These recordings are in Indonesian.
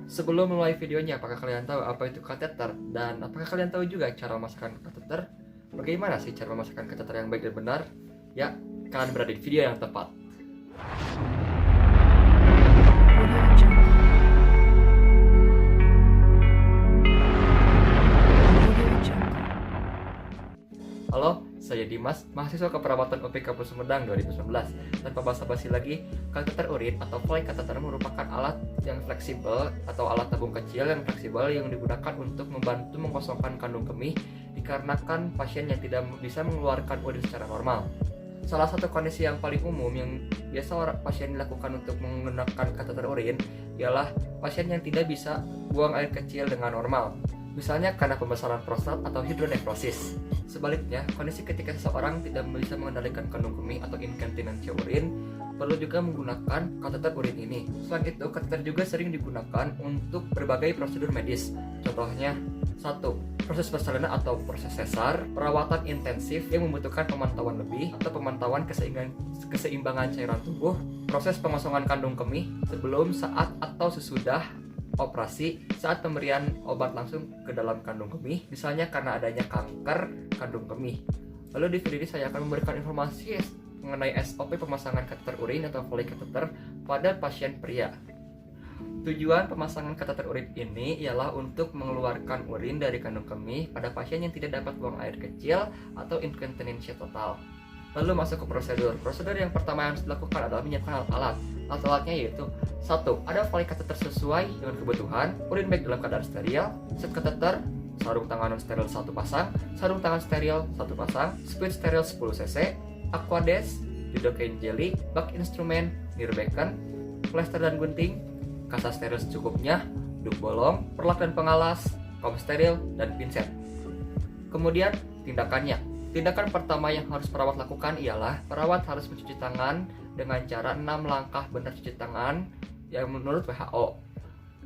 Sebelum mulai videonya, apakah kalian tahu apa itu kateter? Dan apakah kalian tahu juga cara memasakkan kateter? Bagaimana sih cara memasakkan kateter yang baik dan benar? Ya, kalian berada di video yang tepat. Halo, saya Dimas, mahasiswa keperawatan UPI Kampus Sumedang 2019. Tanpa basa-basi lagi, kateter urin atau fly kateter merupakan alat yang fleksibel atau alat tabung kecil yang fleksibel yang digunakan untuk membantu mengosongkan kandung kemih dikarenakan pasien yang tidak bisa mengeluarkan urin secara normal. Salah satu kondisi yang paling umum yang biasa orang pasien dilakukan untuk menggunakan kateter urin ialah pasien yang tidak bisa buang air kecil dengan normal. Misalnya karena pembesaran prostat atau hidronefrosis. Sebaliknya, kondisi ketika seseorang tidak bisa mengendalikan kandung kemih atau inkontinensia urin, perlu juga menggunakan kateter urin ini. Selain itu, kateter juga sering digunakan untuk berbagai prosedur medis. Contohnya, 1. Proses persalinan atau proses sesar, perawatan intensif yang membutuhkan pemantauan lebih atau pemantauan keseimbangan cairan tubuh, proses pengosongan kandung kemih sebelum, saat, atau sesudah operasi, saat pemberian obat langsung ke dalam kandung kemih, misalnya karena adanya kanker kandung kemih. Lalu di video ini saya akan memberikan informasi mengenai SOP pemasangan kateter urin atau Foley kateter pada pasien pria. Tujuan pemasangan kateter urin ini ialah untuk mengeluarkan urin dari kandung kemih pada pasien yang tidak dapat buang air kecil atau inkontinensia total. Lalu masuk ke prosedur. Prosedur yang pertama yang harus dilakukan adalah menyiapkan alat-alat. Alat-alatnya yaitu 1. Ada Foley kateter sesuai dengan kebutuhan, urin bag dalam keadaan steril, set kateter, sarung tangan non steril 1 pasang, sarung tangan steril 1 pasang, squid steril 10 cc, aquades, lidocaine jelly, bak instrumen, nirbecken, plester dan gunting, kasa steril secukupnya, duk bolong, perlak dan pengalas, kaum steril, dan pinset. Kemudian tindakannya. Tindakan pertama yang harus perawat lakukan ialah perawat harus mencuci tangan dengan cara 6 langkah benar cuci tangan yang menurut WHO.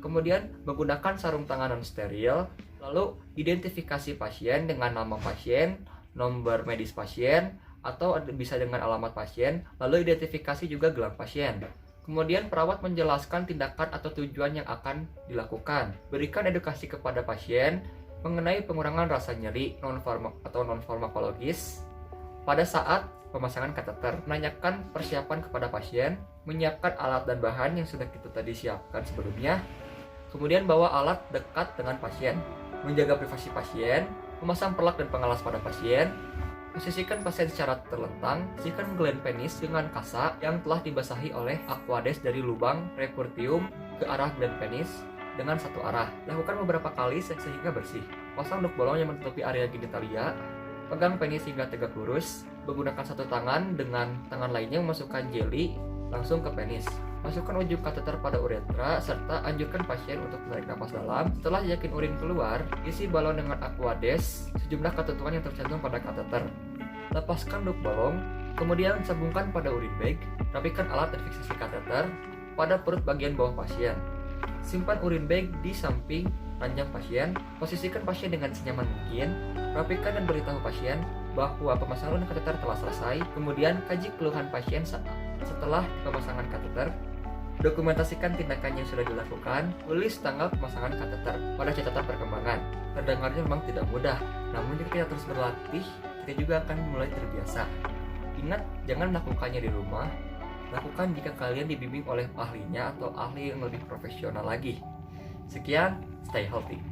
Kemudian menggunakan sarung tangan non steril, lalu identifikasi pasien dengan nama pasien, nomor medis pasien, atau bisa dengan alamat pasien, lalu identifikasi juga gelar pasien. Kemudian perawat menjelaskan tindakan atau tujuan yang akan dilakukan. Berikan edukasi kepada pasien mengenai pengurangan rasa nyeri non-farmakologis pada saat pemasangan kateter. Menanyakan persiapan kepada pasien, menyiapkan alat dan bahan yang sudah kita tadi siapkan sebelumnya. Kemudian bawa alat dekat dengan pasien, menjaga privasi pasien, memasang perlak dan pengalas pada pasien, posisikan pasien secara terlentang, posisikan gland penis dengan kasa yang telah dibasahi oleh aquades dari lubang preportium ke arah gland penis dengan satu arah. Lakukan beberapa kali sehingga bersih. Pasang duk bolong yang menutupi area genitalia. Pegang penis hingga tegak lurus. Menggunakan satu tangan dengan tangan lainnya memasukkan jeli langsung ke penis. Masukkan ujung kateter pada uretra serta anjurkan pasien untuk menarik napas dalam. Setelah yakin urin keluar, isi balon dengan aquades sejumlah ketentuan yang tercantum pada kateter. Lepaskan duk bolong, kemudian sambungkan pada urin bag. Rapikan alat dan fiksasi kateter pada perut bagian bawah pasien. Simpan urin bag di samping ranjang pasien. Posisikan pasien dengan senyaman mungkin. Rapikan dan beritahu pasien bahwa pemasangan kateter telah selesai. Kemudian kaji keluhan pasien setelah pemasangan kateter. Dokumentasikan tindakan yang sudah dilakukan. Tulis tanggal pemasangan kateter pada catatan perkembangan. Terdengarnya memang tidak mudah, namun jika kita terus berlatih, kita juga akan mulai terbiasa. Ingat, jangan melakukannya di rumah. Lakukan jika kalian dibimbing oleh ahlinya atau ahli yang lebih profesional lagi. Sekian, stay healthy.